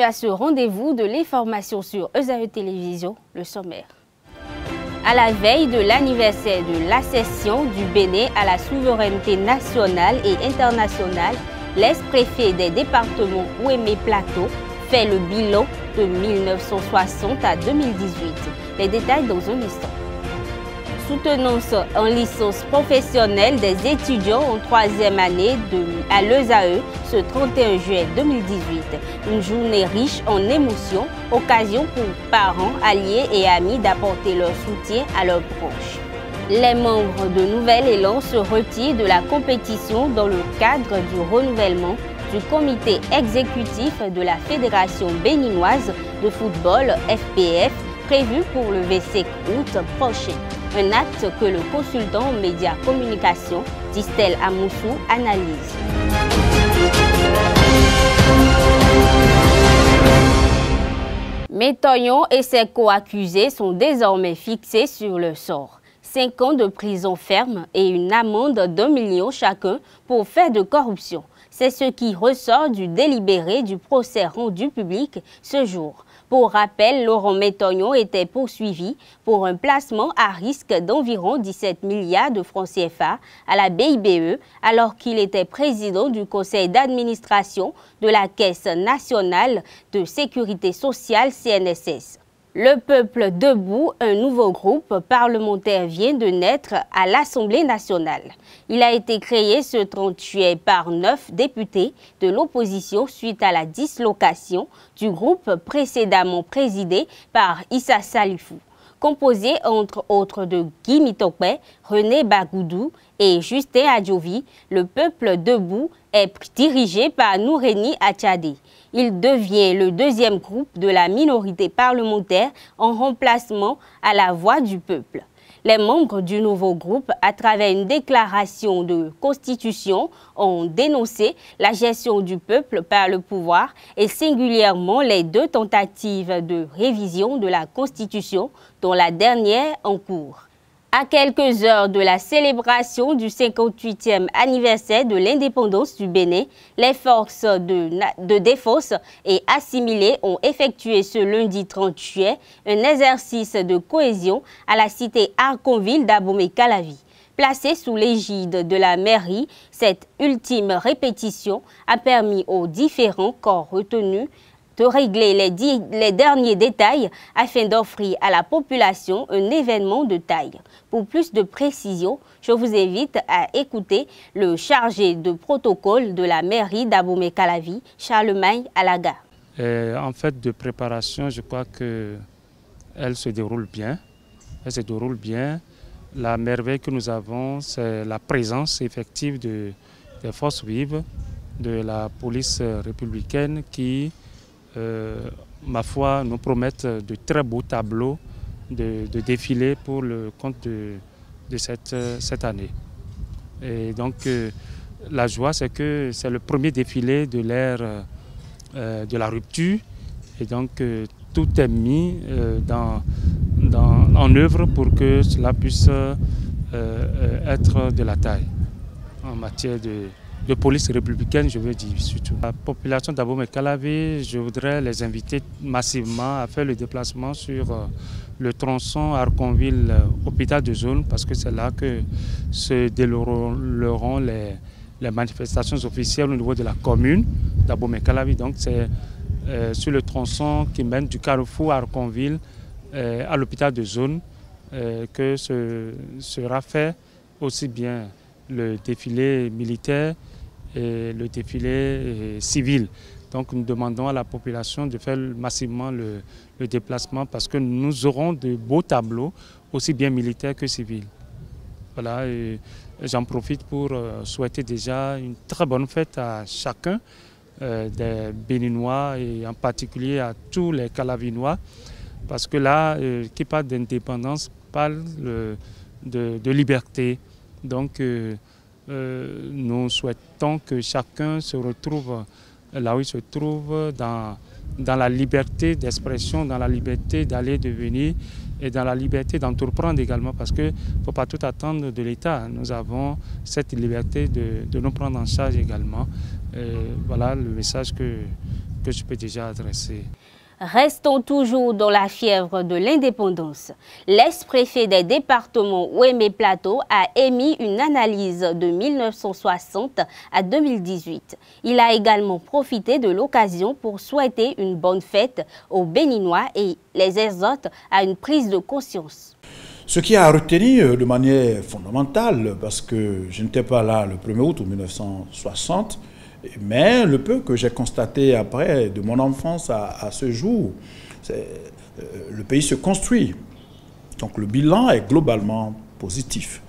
Bienvenue à ce rendez-vous de l'information sur ESAE Télévision, le sommaire. À la veille de l'anniversaire de l'accession du Bénin à la souveraineté nationale et internationale, l'ex-préfet des départements Ouémé Plateau fait le bilan de 1960 à 2018. Les détails dans un instant. Soutenance en licence professionnelle des étudiants en troisième année à l'ESAE ce 31 juillet 2018. Une journée riche en émotions, occasion pour parents, alliés et amis d'apporter leur soutien à leurs proches. Les membres de Nouvel Élan se retirent de la compétition dans le cadre du renouvellement du comité exécutif de la Fédération béninoise de football FPF prévu pour le 25 août prochain. Un acte que le consultant en médias communication, Distel Amoussou, analyse. Métoyon et ses co-accusés sont désormais fixés sur le sort. 5 ans de prison ferme et une amende d'1 million chacun pour fait de corruption. C'est ce qui ressort du délibéré du procès rendu public ce jour. Pour rappel, Laurent Métoyon était poursuivi pour un placement à risque d'environ 17 milliards de francs CFA à la BIBE alors qu'il était président du conseil d'administration de la Caisse nationale de sécurité sociale CNSS. Le Peuple debout, un nouveau groupe parlementaire vient de naître à l'Assemblée nationale. Il a été créé ce 30 juillet par 9 députés de l'opposition suite à la dislocation du groupe précédemment présidé par Issa Salifou. Composé entre autres de Guy Mitokpe, René Bagoudou et Justin Adjovi, le Peuple debout est dirigé par Noureni Atchadé. Il devient le deuxième groupe de la minorité parlementaire en remplacement à la voix du peuple. Les membres du nouveau groupe, à travers une déclaration de constitution, ont dénoncé la gestion du peuple par le pouvoir et singulièrement les 2 tentatives de révision de la Constitution, dont la dernière en cours. À quelques heures de la célébration du 58e anniversaire de l'indépendance du Bénin, les forces de défense et assimilées ont effectué ce lundi 30 juillet un exercice de cohésion à la cité Arconville d'Abomey-Calavi. Placée sous l'égide de la mairie, cette ultime répétition a permis aux différents corps retenus de régler les derniers détails afin d'offrir à la population un événement de taille. Pour plus de précision, je vous invite à écouter le chargé de protocole de la mairie d'Abomey-Calavi, Charlemagne Alaga. En fait, de préparation, je crois qu'elle se déroule bien. Elle se déroule bien. La merveille que nous avons, c'est la présence effective des forces vives, de la police républicaine qui ma foi, nous promettent de très beaux tableaux de défilé pour le compte de cette année. Et donc, la joie, c'est que c'est le premier défilé de l'ère de la rupture. Et donc, tout est mis en œuvre pour que cela puisse être de la taille en matière de police républicaine, je veux dire surtout. La population d'Abomey-Calavi, je voudrais les inviter massivement à faire le déplacement sur le tronçon Arconville-Hôpital de Zone parce que c'est là que se dérouleront les manifestations officielles au niveau de la commune d'Abomey-Calavi. Donc c'est sur le tronçon qui mène du carrefour Arconville à l'hôpital de Zone que sera fait aussi bien le défilé militaire et le défilé civil. Donc nous demandons à la population de faire massivement le déplacement parce que nous aurons de beaux tableaux, aussi bien militaires que civils. Voilà, j'en profite pour souhaiter déjà une très bonne fête à chacun des Béninois et en particulier à tous les Calavinois parce que là, qui parle d'indépendance, parle de liberté. Donc, nous souhaitons que chacun se retrouve là où il se trouve, dans la liberté d'expression, dans la liberté d'aller, de venir et dans la liberté d'entreprendre également, parce qu'il ne faut pas tout attendre de l'État. Nous avons cette liberté de nous prendre en charge également. Voilà le message que que je peux déjà adresser. Restons toujours dans la fièvre de l'indépendance. L'ex-préfet des départements Ouémé Plateau a émis une analyse de 1960 à 2018. Il a également profité de l'occasion pour souhaiter une bonne fête aux Béninois et les exhorte à une prise de conscience. Ce qui a retenu de manière fondamentale, parce que je n'étais pas là le 1er août 1960, mais le peu que j'ai constaté après, de mon enfance à ce jour, le pays se construit. Donc le bilan est globalement positif.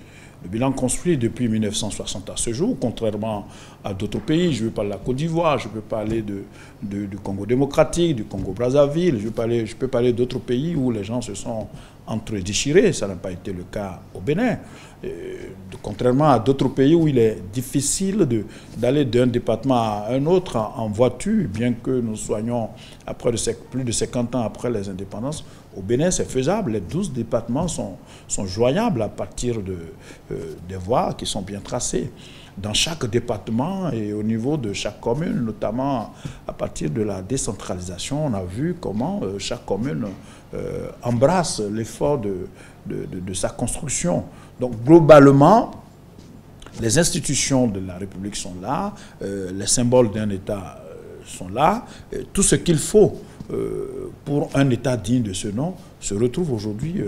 Le bilan construit depuis 1960 à ce jour, contrairement à d'autres pays. Je veux parler de la Côte d'Ivoire, je peux parler du Congo démocratique, du Congo-Brazzaville, je peux parler d'autres pays où les gens se sont entre-déchirés. Ça n'a pas été le cas au Bénin. Contrairement à d'autres pays où il est difficile d'aller d'un département à un autre en voiture, bien que nous soyons plus de 50 ans après les indépendances, au Bénin c'est faisable. Les 12 départements sont joignables à partir des voies qui sont bien tracées. Dans chaque département et au niveau de chaque commune, notamment à partir de la décentralisation, on a vu comment chaque commune embrasse l'effort de sa construction. Donc globalement, les institutions de la République sont là, les symboles d'un État sont là, tout ce qu'il faut pour un État digne de ce nom se retrouve aujourd'hui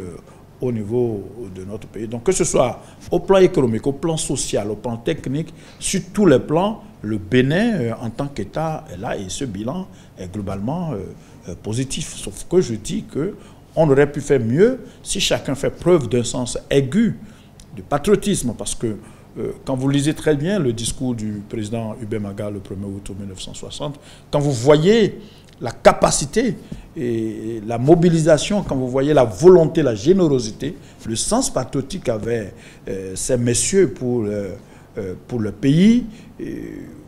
au niveau de notre pays. Donc que ce soit au plan économique, au plan social, au plan technique, sur tous les plans, le Bénin en tant qu'État est là et ce bilan est globalement positif. Sauf que je dis qu'on aurait pu faire mieux si chacun fait preuve d'un sens aigu de patriotisme, parce que quand vous lisez très bien le discours du président Hubert Maga le 1er août 1960, quand vous voyez la capacité et la mobilisation, quand vous voyez la volonté, la générosité, le sens patriotique qu'avaient ces messieurs pour le pays, vous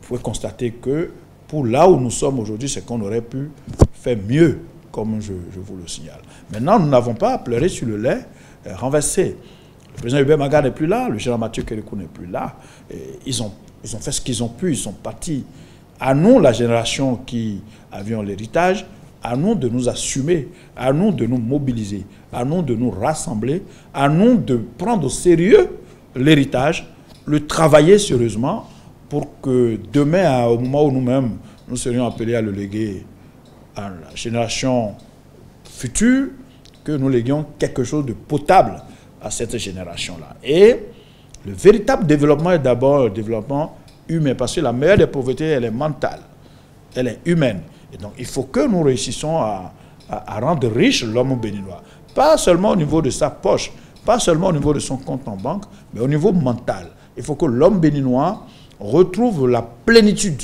pouvez constater que pour là où nous sommes aujourd'hui, c'est qu'on aurait pu faire mieux, comme je vous le signale. Maintenant, nous n'avons pas à pleurer sur le lait renversé. Le président Hubert Maga n'est plus là, le général Mathieu Kérékou n'est plus là. Ils ont fait ce qu'ils ont pu, ils sont partis. À nous, la génération qui avions l'héritage, à nous de nous assumer, à nous de nous mobiliser, à nous de nous rassembler, à nous de prendre au sérieux l'héritage, le travailler sérieusement pour que demain, au moment où nous-mêmes, nous serions appelés à le léguer à la génération future, que nous léguions quelque chose de potable à cette génération-là. Et le véritable développement est d'abord le développement humain, parce que la meilleure des pauvretés, elle est mentale, elle est humaine. Et donc, il faut que nous réussissions à rendre riche l'homme béninois. Pas seulement au niveau de sa poche, pas seulement au niveau de son compte en banque, mais au niveau mental. Il faut que l'homme béninois retrouve la plénitude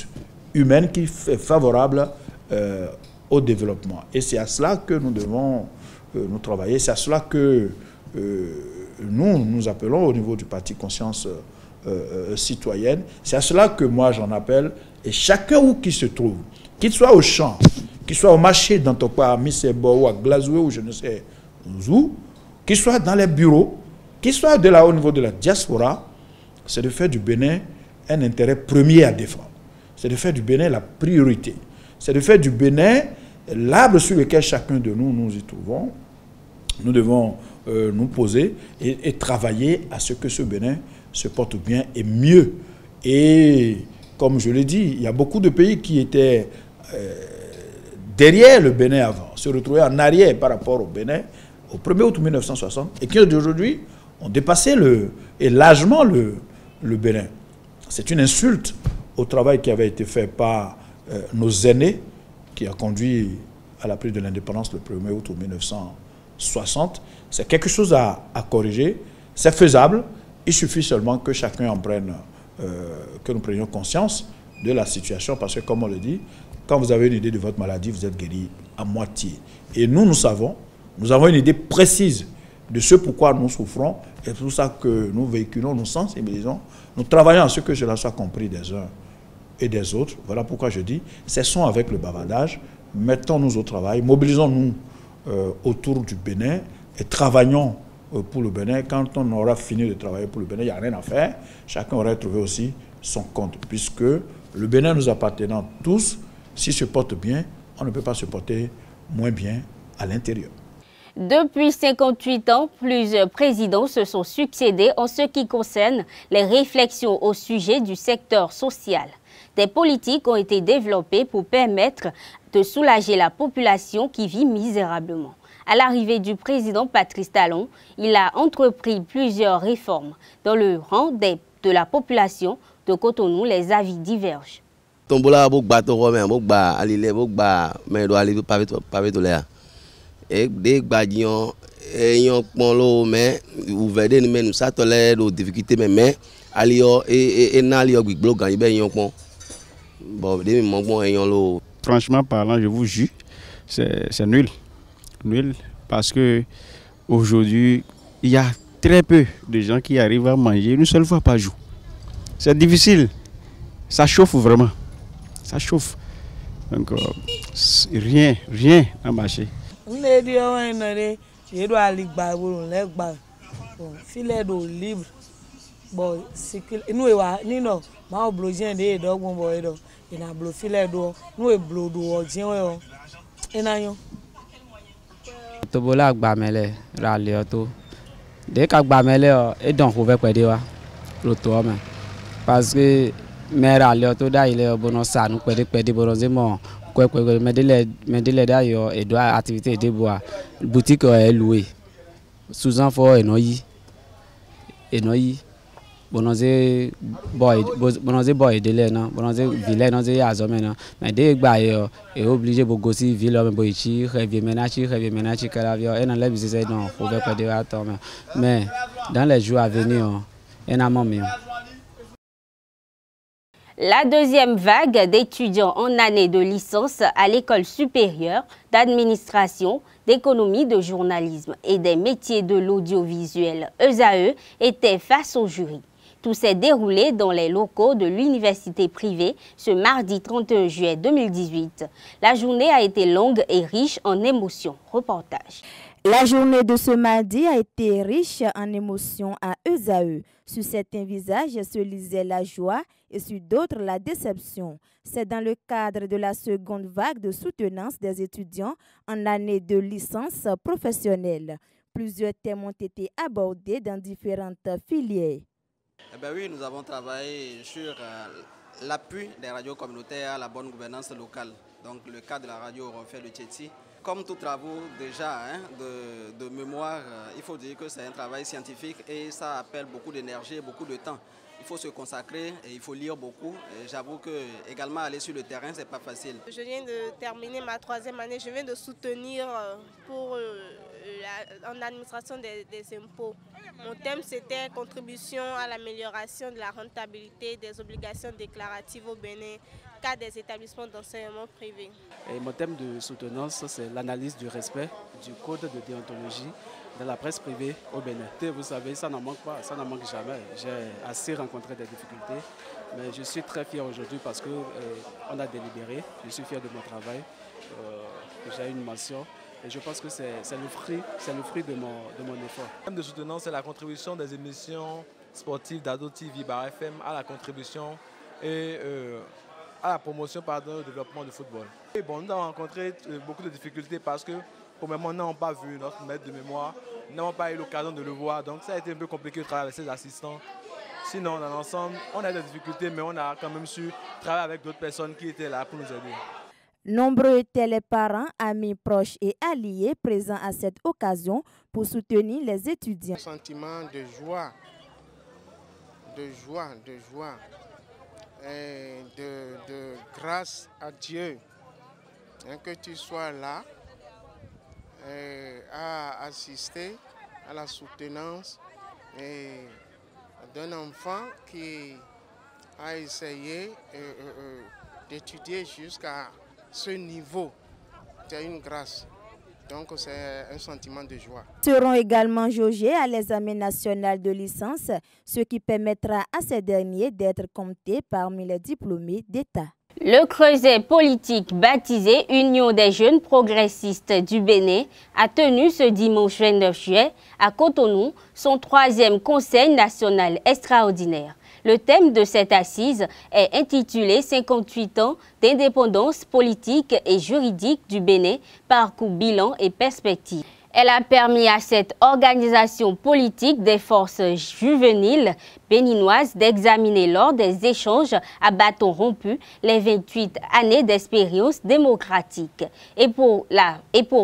humaine qui est favorable au développement. Et c'est à cela que nous devons nous travailler. C'est à cela que nous appelons au niveau du Parti Conscience citoyenne. C'est à cela que moi j'en appelle, et chacun où qu'il se trouve, qu'il soit au champ, qu'il soit au marché d'Antokwa, à Missebo ou à Glazoué ou je ne sais où, qu'il soit dans les bureaux, qu'il soit de là au niveau de la diaspora, c'est de faire du Bénin un intérêt premier à défendre. C'est de faire du Bénin la priorité. C'est de faire du Bénin l'arbre sur lequel chacun de nous y trouvons. Nous devons nous poser et travailler à ce que ce Bénin se porte bien et mieux. Et comme je l'ai dit, il y a beaucoup de pays qui étaient derrière le Bénin avant, se retrouvaient en arrière par rapport au Bénin au 1er août 1960 et qui aujourd'hui ont dépassé largement le Bénin. C'est une insulte au travail qui avait été fait par nos aînés qui a conduit à la prise de l'indépendance le 1er août 1960. C'est quelque chose à corriger, c'est faisable, il suffit seulement que chacun en prenne, que nous prenions conscience de la situation, parce que comme on le dit, quand vous avez une idée de votre maladie, vous êtes guéri à moitié. Et nous avons une idée précise de ce pourquoi nous souffrons, et c'est pour ça que nous véhiculons, nous sensibilisons, nous travaillons à ce que cela soit compris des uns et des autres. Voilà pourquoi je dis, cessons avec le bavardage, mettons-nous au travail, mobilisons-nous autour du Bénin et travaillons pour le Bénin. Quand on aura fini de travailler pour le Bénin, il n'y a rien à faire. Chacun aura trouvé aussi son compte, puisque le Bénin nous appartenant tous, s'ils se portent bien, on ne peut pas se porter moins bien à l'intérieur. Depuis 58 ans, plusieurs présidents se sont succédés en ce qui concerne les réflexions au sujet du secteur social. Des politiques ont été développées pour permettre de soulager la population qui vit misérablement. À l'arrivée du président Patrice Talon, il a entrepris plusieurs réformes. Dans le rang de la population de Cotonou, les avis divergent. Et des badions ayant polo mais ouvert des nous ça tolère aux difficultés mais alio et n'alio bloc gagne ben yon bon des bon ayant lo. Franchement parlant, je vous jure, c'est nul parce que aujourd'hui il y a très peu de gens qui arrivent à manger une seule fois par jour. C'est difficile, ça chauffe vraiment, ça chauffe. Donc rien à marcher. On est dit je dois aller filet d'eau libre. Bon, c'est que nous ni non, ma bloqué des dog bon boy do. Il a bloqué filet d'eau, nous est bloqué d'eau, tiens et nayo. To bola gba mele ra le to. Dès que gba mele et donc on va pède wa. Lo to ma. Parce que mais ra le to da il est bon ça nous pède bon zemo. Mais délai d'ailleurs et doit activité de bois boutique est louée sous enfant et noyé bonazé boy délai non bonazé ville non c'est azomé non mais dès que est obligé beaucoup si ville mais boichi revient ménage calavio et dans les business non faut pas de attendre mais dans les jours à venir et na maman. La deuxième vague d'étudiants en année de licence à l'école supérieure d'administration, d'économie, de journalisme et des métiers de l'audiovisuel ESAE était face au jury. Tout s'est déroulé dans les locaux de l'université privée ce mardi 31 juillet 2018. La journée a été longue et riche en émotions. Reportage. La journée de ce mardi a été riche en émotions à ESAE. Sur certains visages se lisait la joie et sur d'autres la déception. C'est dans le cadre de la seconde vague de soutenance des étudiants en année de licence professionnelle. Plusieurs thèmes ont été abordés dans différentes filières. Eh bien oui, nous avons travaillé sur l'appui des radios communautaires à la bonne gouvernance locale. Donc le cas de la radio refait le Tchéti. Comme tous travaux déjà de mémoire, il faut dire que c'est un travail scientifique et ça appelle beaucoup d'énergie et beaucoup de temps. Il faut se consacrer et il faut lire beaucoup. J'avoue que également aller sur le terrain, c'est pas facile. Je viens de terminer ma 3e année. Je viens de soutenir pour en administration des impôts. Mon thème c'était contribution à l'amélioration de la rentabilité des obligations déclaratives au Bénin, cas des établissements d'enseignement privé. Et mon thème de soutenance, c'est l'analyse du respect du code de déontologie de la presse privée au Bénin. Vous savez, ça n'en manque pas, ça n'en manque jamais. J'ai assez rencontré des difficultés, mais je suis très fier aujourd'hui parce qu'on a délibéré. Je suis fier de mon travail, j'ai une mention. Et je pense que c'est le fruit de mon effort. Le thème de soutenance, c'est la contribution des émissions sportives d'Ado TV par FM à la contribution et à la promotion du développement du football. Et bon, nous avons rencontré beaucoup de difficultés parce que pour le moment, nous n'avons pas vu notre maître de mémoire, nous n'avons pas eu l'occasion de le voir. Donc ça a été un peu compliqué de travailler avec ses assistants. Sinon, dans l'ensemble, on a des difficultés, mais on a quand même su travailler avec d'autres personnes qui étaient là pour nous aider. Nombreux étaient les parents, amis, proches et alliés présents à cette occasion pour soutenir les étudiants. Un sentiment de joie, et de grâce à Dieu que tu sois là à assister à la soutenance d'un enfant qui a essayé d'étudier jusqu'à ce niveau. C'est une grâce. Donc c'est un sentiment de joie. Seront également jaugés à l'examen national de licence, ce qui permettra à ces derniers d'être comptés parmi les diplômés d'État. Le creuset politique baptisé Union des jeunes progressistes du Bénin a tenu ce dimanche 29 juillet à Cotonou son 3e conseil national extraordinaire. Le thème de cette assise est intitulé « 58 ans d'indépendance politique et juridique du Bénin, parcours, bilan et perspectives ». Elle a permis à cette organisation politique des forces juvéniles béninoises d'examiner lors des échanges à bâton rompu les 28 années d'expérience démocratique. Et pour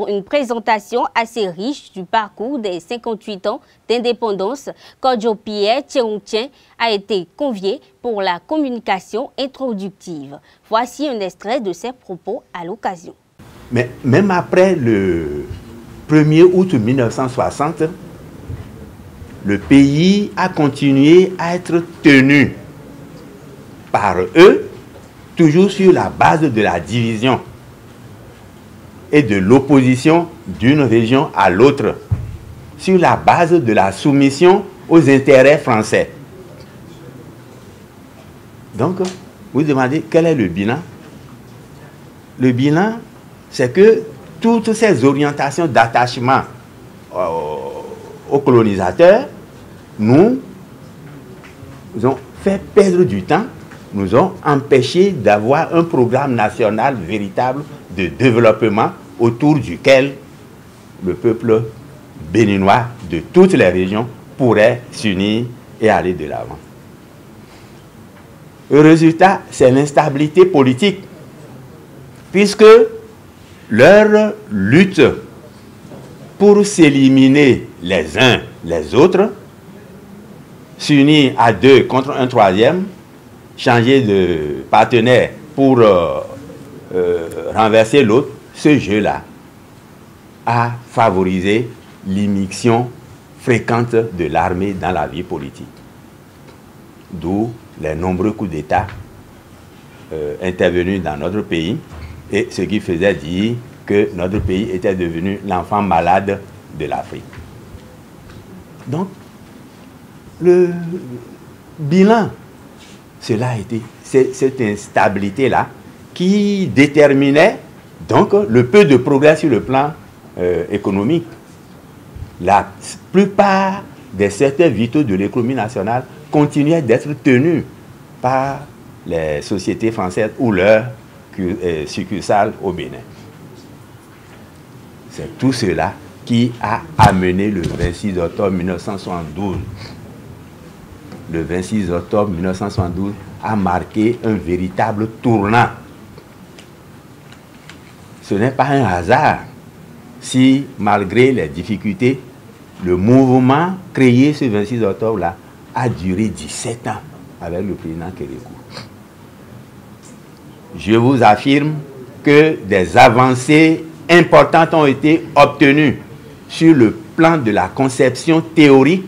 une présentation assez riche du parcours des 58 ans d'indépendance, Kodjo Pierre Tcheontien a été convié pour la communication introductive. Voici un extrait de ses propos à l'occasion. Mais même après le 1er août 1960, le pays a continué à être tenu par eux, toujours sur la base de la division et de l'opposition d'une région à l'autre, sur la base de la soumission aux intérêts français. Donc, vous demandez quel est le bilan? Le bilan, c'est que toutes ces orientations d'attachement aux colonisateurs nous ont fait perdre du temps, nous ont empêché d'avoir un programme national véritable de développement autour duquel le peuple béninois de toutes les régions pourrait s'unir et aller de l'avant. Le résultat, c'est l'instabilité politique, puisque leur lutte pour s'éliminer les uns les autres, s'unir à deux contre un troisième, changer de partenaire pour renverser l'autre, ce jeu-là a favorisé l'immixtion fréquente de l'armée dans la vie politique. D'où les nombreux coups d'État intervenus dans notre pays, et ce qui faisait dire que notre pays était devenu l'enfant malade de l'Afrique. Donc, le bilan, cela a été cette instabilité-là qui déterminait donc le peu de progrès sur le plan économique. La plupart des secteurs vitaux de l'économie nationale continuaient d'être tenus par les sociétés françaises ou leurs succursales au Bénin. C'est tout cela qui a amené le 26 octobre 1972. Le 26 octobre 1972 a marqué un véritable tournant. Ce n'est pas un hasard si, malgré les difficultés, le mouvement créé ce 26 octobre-là a duré 17 ans avec le président Kérékou. Je vous affirme que des avancées importantes ont été obtenues sur le plan de la conception théorique,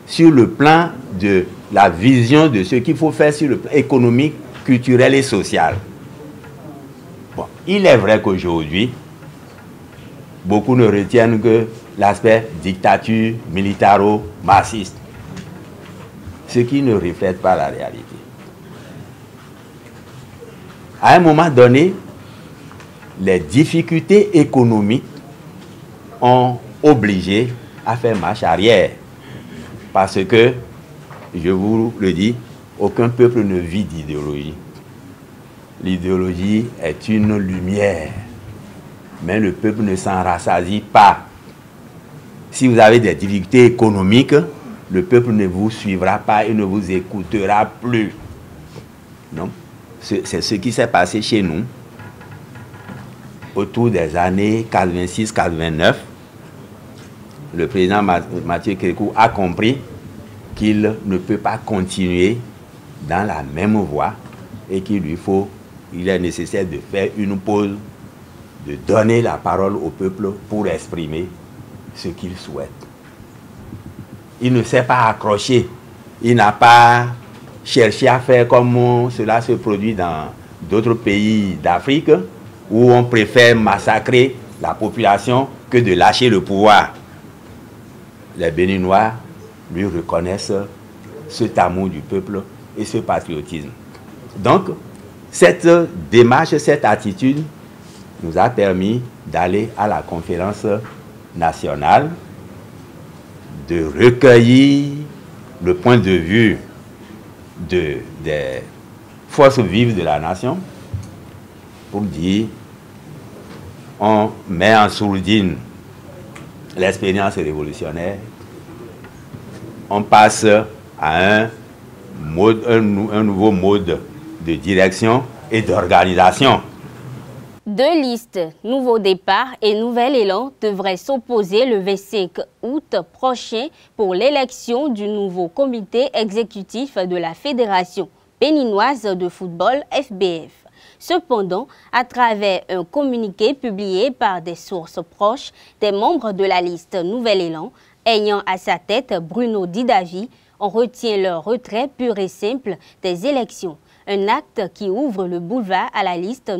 sur le plan de la vision de ce qu'il faut faire sur le plan économique, culturel et social. Bon, il est vrai qu'aujourd'hui, beaucoup ne retiennent que l'aspect dictature militaro-marxiste, ce qui ne reflète pas la réalité. À un moment donné, les difficultés économiques ont obligé à faire marche arrière. Parce que, je vous le dis, aucun peuple ne vit d'idéologie. L'idéologie est une lumière, mais le peuple ne s'en rassasie pas. Si vous avez des difficultés économiques, le peuple ne vous suivra pas et ne vous écoutera plus. Non? C'est ce qui s'est passé chez nous autour des années 86-89. Le président Mathieu Kérékou a compris qu'il ne peut pas continuer dans la même voie et qu'il est nécessaire de faire une pause, de donner la parole au peuple pour exprimer ce qu'il souhaite. Il ne s'est pas accroché, il n'a pas cherché à faire comme cela se produit dans d'autres pays d'Afrique où on préfère massacrer la population que de lâcher le pouvoir. Les Béninois lui reconnaissent cet amour du peuple et ce patriotisme. Donc, cette démarche, cette attitude nous a permis d'aller à la conférence nationale, de recueillir le point de vue des forces vives de la nation pour dire on met en sourdine l'expérience révolutionnaire, on passe à un nouveau mode de direction et d'organisation. Deux listes, Nouveau Départ et Nouvel Élan, devraient s'opposer le 25 août prochain pour l'élection du nouveau comité exécutif de la Fédération béninoise de football FBF. Cependant, à travers un communiqué publié par des sources proches des membres de la liste Nouvel Élan, ayant à sa tête Bruno Didavi, on retient leur retrait pur et simple des élections. Un acte qui ouvre le boulevard à la liste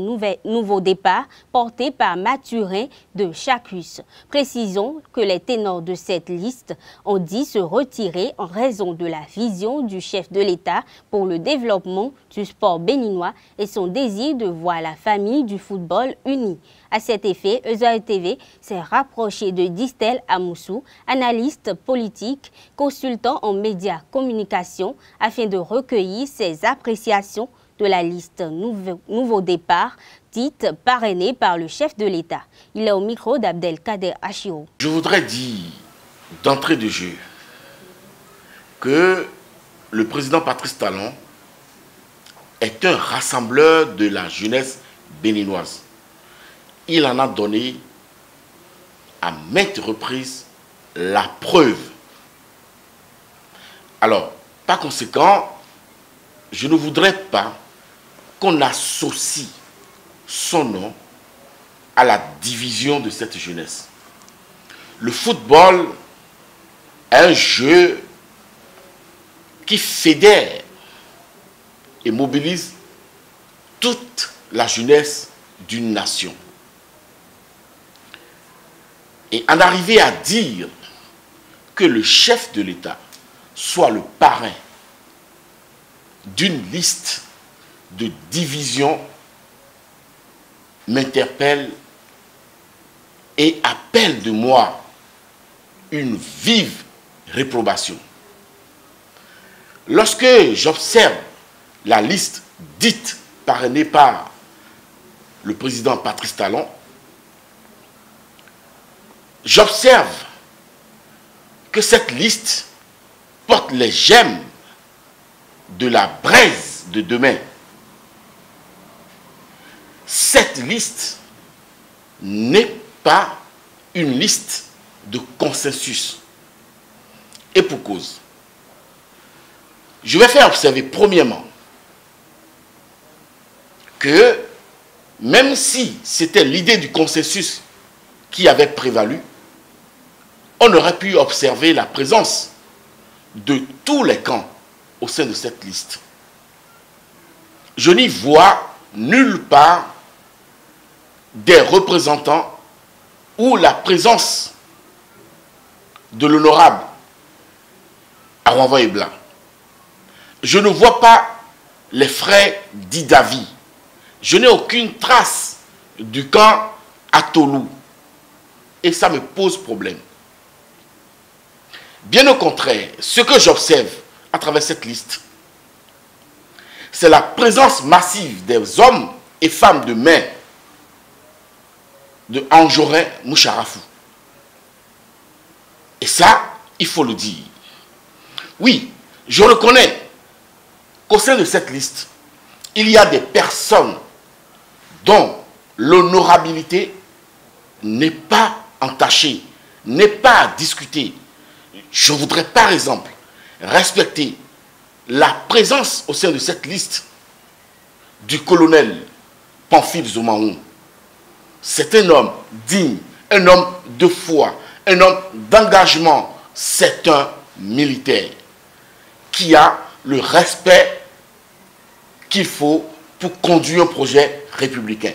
Nouveau Départ portée par Mathurin de Chacus. Précisons que les ténors de cette liste ont dit se retirer en raison de la vision du chef de l'État pour le développement du sport béninois et son désir de voir la famille du football unie. À cet effet, EZAE TV s'est rapproché de Distel Amoussou, analyste politique, consultant en médias communication, afin de recueillir ses appréciations de la liste Nouveau Départ, dite parrainée par le chef de l'État. Il est au micro d'Abdelkader Achiro. Je voudrais dire d'entrée de jeu que le président Patrice Talon est un rassembleur de la jeunesse béninoise. Il en a donné à maintes reprises la preuve. Alors, par conséquent, je ne voudrais pas qu'on associe son nom à la division de cette jeunesse. Le football est un jeu qui fédère et mobilise toute la jeunesse d'une nation. Et en arriver à dire que le chef de l'État soit le parrain d'une liste de division m'interpelle et appelle de moi une vive réprobation. Lorsque j'observe la liste dite parrainée par le président Patrice Talon, j'observe que cette liste porte les gemmes de la braise de demain. Cette liste n'est pas une liste de consensus. Et pour cause. Je vais faire observer premièrement que même si c'était l'idée du consensus qui avait prévalu, on aurait pu observer la présence de tous les camps au sein de cette liste. Je n'y vois nulle part des représentants ou la présence de l'honorable Aranva Ebla. Je ne vois pas les frères Didavi. Je n'ai aucune trace du camp Atolou. Et ça me pose problème. Bien au contraire, ce que j'observe à travers cette liste, c'est la présence massive des hommes et femmes de main de Anjorin Moucharafou. Et ça, il faut le dire. Oui, je reconnais qu'au sein de cette liste, il y a des personnes dont l'honorabilité n'est pas entachée, n'est pas à discuter. Je voudrais par exemple respecter la présence au sein de cette liste du colonel Pamphile Zomaon. C'est un homme digne, un homme de foi, un homme d'engagement. C'est un militaire qui a le respect qu'il faut pour conduire un projet républicain.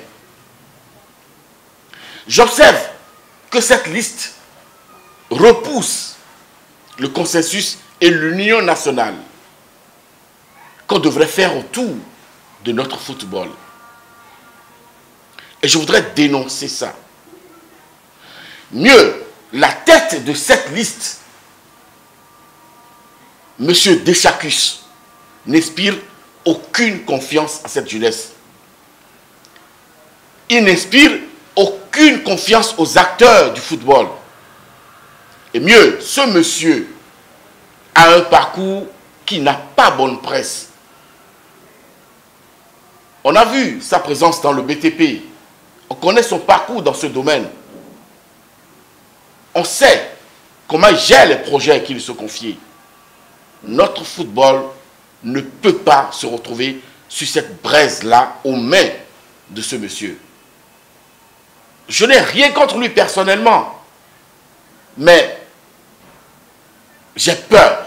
J'observe que cette liste repousse le consensus et l'union nationale qu'on devrait faire autour de notre football. Et je voudrais dénoncer ça. Mieux, la tête de cette liste, M. Deschacus, n'inspire aucune confiance à cette jeunesse. Il n'inspire aucune confiance aux acteurs du football. Et mieux, ce monsieur a un parcours qui n'a pas bonne presse. On a vu sa présence dans le BTP. On connaît son parcours dans ce domaine. On sait comment il gère les projets qu'il se confie. Notre football ne peut pas se retrouver sur cette braise-là aux mains de ce monsieur. Je n'ai rien contre lui personnellement, mais j'ai peur,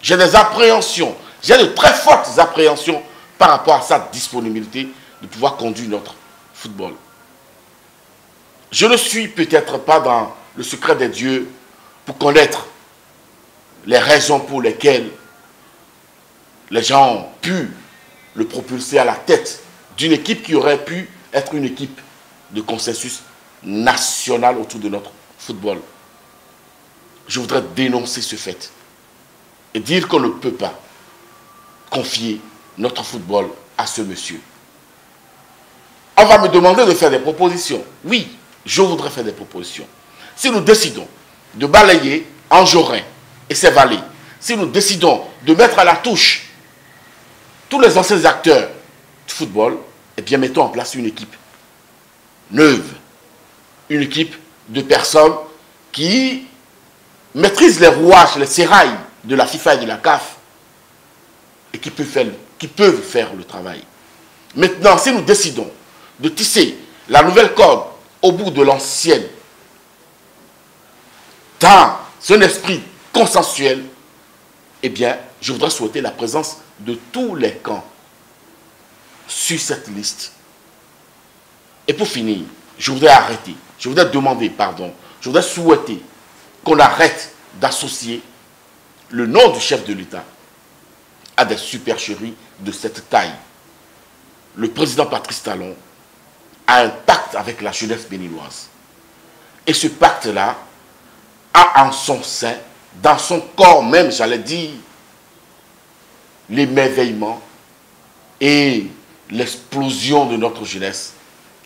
j'ai des appréhensions, j'ai de très fortes appréhensions par rapport à sa disponibilité de pouvoir conduire notre football. Je ne suis peut-être pas dans le secret des dieux pour connaître les raisons pour lesquelles les gens ont pu le propulser à la tête d'une équipe qui aurait pu être une équipe de consensus national autour de notre football. Je voudrais dénoncer ce fait et dire qu'on ne peut pas confier notre football à ce monsieur. On va me demander de faire des propositions. Oui, je voudrais faire des propositions. Si nous décidons de balayer Anjorin et ses valets, si nous décidons de mettre à la touche tous les anciens acteurs du football, eh bien mettons en place une équipe neuve, une équipe de personnes qui maîtrisent les rouages, les sérails de la FIFA et de la CAF et qui peuvent faire le travail. Maintenant, si nous décidons de tisser la nouvelle corde au bout de l'ancienne, dans un esprit consensuel, eh bien, je voudrais souhaiter la présence de tous les camps sur cette liste. Et pour finir, je voudrais arrêter, je voudrais demander pardon, je voudrais souhaiter qu'on arrête d'associer le nom du chef de l'État à des supercheries de cette taille. Le président Patrice Talon a un pacte avec la jeunesse béninoise. Et ce pacte-là a en son sein, dans son corps même, j'allais dire, l'émerveillement et l'explosion de notre jeunesse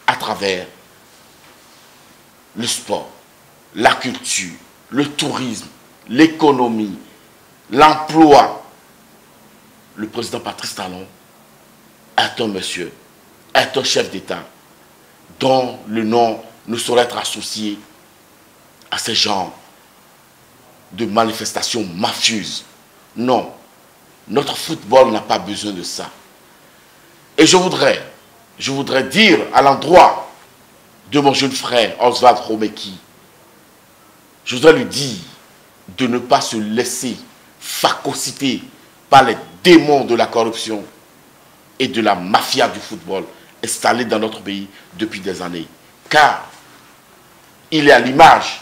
à travers le sport, la culture, le tourisme, l'économie, l'emploi. Le président Patrice Talon est un monsieur, est un chef d'État dont le nom ne saurait être associé à ces genres de manifestations mafieuses. Non, notre football n'a pas besoin de ça. Et je voudrais dire à l'endroit de mon jeune frère Oswald Romeki, je voudrais lui dire de ne pas se laisser phagocyter par les démons de la corruption et de la mafia du football installée dans notre pays depuis des années. Car il est à l'image,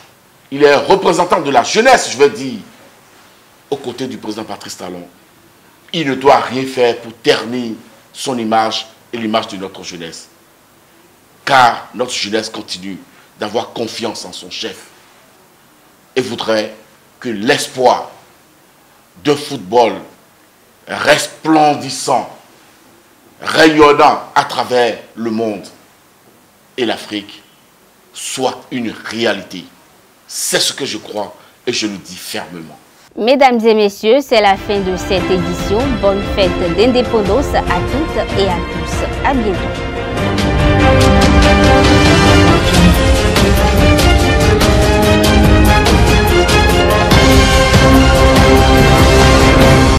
il est un représentant de la jeunesse, je veux dire, aux côtés du président Patrice Talon. Il ne doit rien faire pour ternir son image et l'image de notre jeunesse. Car notre jeunesse continue d'avoir confiance en son chef et voudrait que l'espoir d'un football resplendissant, rayonnant à travers le monde et l'Afrique soit une réalité. C'est ce que je crois et je le dis fermement. Mesdames et messieurs, c'est la fin de cette édition. Bonne fête d'indépendance à toutes et à tous. À bientôt.